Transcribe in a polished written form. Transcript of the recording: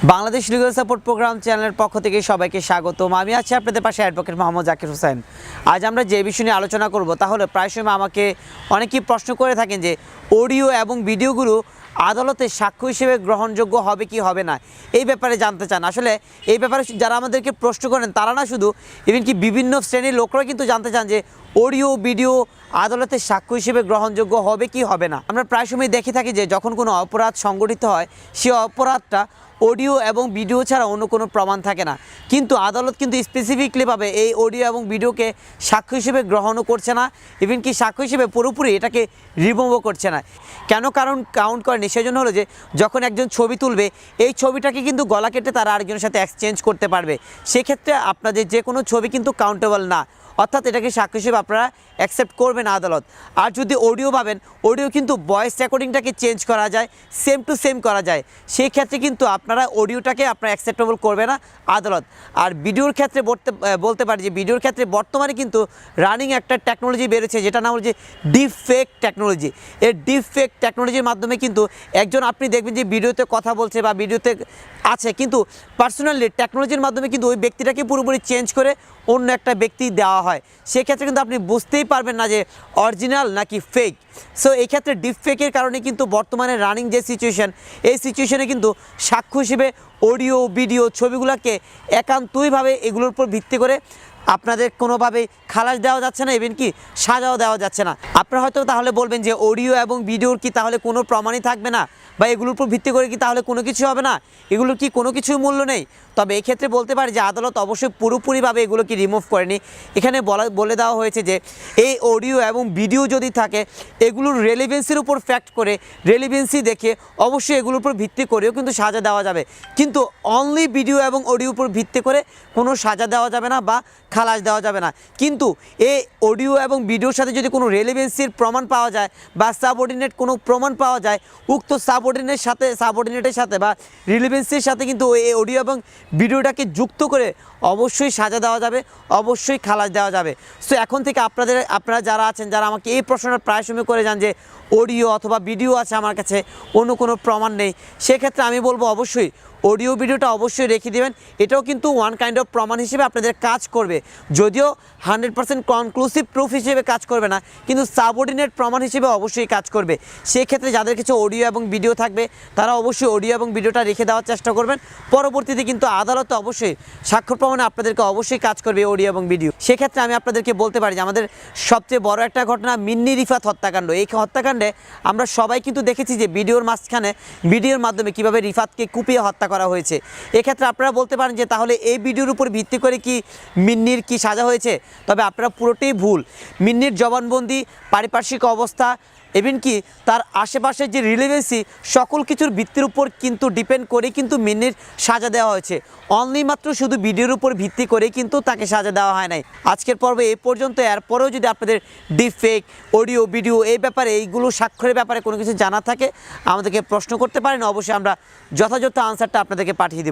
Bangladesh legal support programme চ্যানেলের পক্ষ থেকে সবাইকে স্বাগতম। আমি আছি আপনাদের পাশে অ্যাডভোকেট মোহাম্মদ জাকির হোসেন। আজ আমরা যে বিষয় নিয়ে আলোচনা করব তাহলে প্রায় সময় আমাকে অনেকেই প্রশ্ন করে থাকেন যে অডিও এবং ভিডিওগুলো আদালতে সাক্ষ্য হিসেবে গ্রহণযোগ্য হবে কি হবে না, এই ব্যাপারে জানতে চান। আসলে এই ব্যাপারে যারা আমাদেরকে প্রশ্ন করেন তারা না শুধু ইভেন কি বিভিন্ন শ্রেণীর লোকরা কিন্তু জানতে চান যে অডিও ভিডিও আদালতে সাক্ষ্য হিসেবে গ্রহণযোগ্য হবে কি হবে না। আমরা প্রায় সময় দেখে থাকি যে যখন কোনো অপরাধ সংগঠিত হয় সে অপরাধটা অডিও এবং ভিডিও ছাড়া অন্য কোনো প্রমাণ থাকে না, কিন্তু আদালত কিন্তু স্পেসিফিকলিভাবে এই অডিও এবং ভিডিওকে সাক্ষ্য হিসেবে গ্রহণও করছে না, ইভেন কি সাক্ষ্য হিসেবে পুরোপুরি এটাকে রিমুভও করছে না। কেন কারণ কাউন্ট করেনি, সেজন্য হলো যে যখন একজন ছবি তুলবে এই ছবিটাকে কিন্তু গলা কেটে তারা আরেকজনের সাথে এক্সচেঞ্জ করতে পারবে, সেক্ষেত্রে আপনাদের যে কোনো ছবি কিন্তু কাউন্টেবল না, অর্থাৎ এটাকে সাক্ষ্য হিসেবে আপনারা অ্যাকসেপ্ট করবেন আদালত। আর যদি অডিও পাবেন, অডিও কিন্তু ভয়েস রেকর্ডিংটাকে চেঞ্জ করা যায়, সেম টু সেম করা যায়, সেই ক্ষেত্রে কিন্তু আপনারা অডিওটাকে আপনারা অ্যাকসেপ্টেবল করবে না আদালত। আর ভিডিওর ক্ষেত্রে বলতে পারি যে ভিডিওর ক্ষেত্রে বর্তমানে কিন্তু রানিং একটা টেকনোলজি বেড়েছে, যেটা নাম হচ্ছে ডিপ ফেক টেকনোলজি। এই ডিপ ফেক টেকনোলজির মাধ্যমে কিন্তু একজন আপনি দেখবেন যে ভিডিওতে কথা বলছে বা ভিডিওতে আছে, কিন্তু পার্সোনালি টেকনোলজির মাধ্যমে কিন্তু ওই ব্যক্তিটাকে পুরোপুরি চেঞ্জ করে অন্য একটা ব্যক্তি দেওয়া হয়, সেক্ষেত্রে কিন্তু আপনি বুঝতেই পারবেন না যে অরিজিনাল নাকি ফেক। সো এই ক্ষেত্রে ডিপ ফেকের কারণে কিন্তু বর্তমানে রানিং যে সিচুয়েশন, এই সিচুয়েশনে কিন্তু সাক্ষ্য হিসেবে অডিও ভিডিও ছবিগুলোকে একান্তইভাবে এগুলোর উপর ভিত্তি করে আপনাদের কোনোভাবেই খালাস দেওয়া যাচ্ছে না, ইভেন কি সাজাও দেওয়া যাচ্ছে না। আপনারা হয়তো তাহলে বলবেন যে অডিও এবং ভিডিওর কি তাহলে কোনো প্রমাণই থাকবে না, বা এগুলোর উপর ভিত্তি করে কি তাহলে কোনো কিছু হবে না, এগুলোর কি কোনো কিছুই মূল্য নেই? তবে এক্ষেত্রে বলতে পারি যে আদালত অবশ্যই পুরোপুরিভাবে এগুলোকে রিমুভ করেনি। এখানে বলে দেওয়া হয়েছে যে এই অডিও এবং ভিডিও যদি থাকে এগুলোর রেলিভেন্সির উপর ফ্যাক্ট করে, রেলিভেন্সি দেখে অবশ্যই এগুলোর উপর ভিত্তি করেও কিন্তু সাজা দেওয়া যাবে, কিন্তু অনলি ভিডিও এবং অডিওর উপর ভিত্তি করে কোনো সাজা দেওয়া যাবে না বা খালাস দেওয়া যাবে না। কিন্তু এই অডিও এবং ভিডিওর সাথে যদি কোনো রেলিভেন্সির প্রমাণ পাওয়া যায় বা সাবঅর্ডিনেট কোনো প্রমাণ পাওয়া যায়, উক্ত সাবঅর্ডিনেটের সাথে বা রিলেভেন্সির সাথে কিন্তু এই অডিও এবং ভিডিওটাকে যুক্ত করে অবশ্যই সাজা দেওয়া যাবে, অবশ্যই খালাস দেওয়া যাবে। সো এখন থেকে আপনারা যারা আছেন, যারা আমাকে এই প্রশ্নটা প্রায় সময় করে যান যে অডিও অথবা ভিডিও আছে আমার কাছে, অন্য কোনো প্রমাণ নেই, সেক্ষেত্রে আমি বলবো অবশ্যই অডিও ভিডিওটা অবশ্যই রেখে দেবেন। এটাও কিন্তু ওয়ান কাইন্ড অফ প্রমাণ হিসেবে আপনাদের কাজ করবে, যদিও 100% কনক্লুসিভ প্রুফ হিসেবে কাজ করবে না, কিন্তু সাবঅর্ডিনেট প্রমাণ হিসেবে অবশ্যই কাজ করবে। সেক্ষেত্রে যাদের কিছু অডিও এবং ভিডিও থাকবে তারা অবশ্যই অডিও এবং ভিডিওটা রেখে দেওয়ার চেষ্টা করবেন। পরবর্তীতে কিন্তু আদালতে অবশ্যই সাক্ষ্য প্রমাণে আপনাদেরকে অবশ্যই কাজ করবে অডিও এবং ভিডিও। সেক্ষেত্রে আমি আপনাদেরকে বলতে পারি যে আমাদের সবচেয়ে বড় একটা ঘটনা মিন্নি রিফাত হত্যাকাণ্ড। এই হত্যাকাণ্ডে আমরা সবাই কিন্তু দেখেছি যে ভিডিওর মাধ্যমে কীভাবে রিফাতকে কুপিয়ে হত্যা করা হয়েছে। এক্ষেত্রে আপনারা বলতে পারেন যে তাহলে এই ভিডিওর উপর ভিত্তি করে কি মিন্নির কি সাজা হয়েছে? তবে আপনারা পুরোটাই ভুল। মিন্নির জবানবন্দি, পারিপার্শ্বিক অবস্থা, ইভেন কি তার আশেপাশের যে রিলেভেন্সি, সকল কিছুর ভিত্তির উপর কিন্তু ডিপেন্ড করে কিন্তু মিন্নির সাজা দেওয়া হয়েছে, অনলি মাত্র শুধু ভিডিওর উপর ভিত্তি করে কিন্তু তাকে সাজা দেওয়া হয় নাই। আজকের পর্বে এই পর্যন্ত। এরপরেও যদি আপনাদের ডিপ ফেক অডিও ভিডিও এই ব্যাপারে, এইগুলো স্বাক্ষরের ব্যাপারে কোনো কিছু জানা থাকে আমাদেরকে প্রশ্ন করতে পারেন, অবশ্যই আমরা যথাযথ আনসারটা আপনাদেরকে পাঠিয়ে দেব।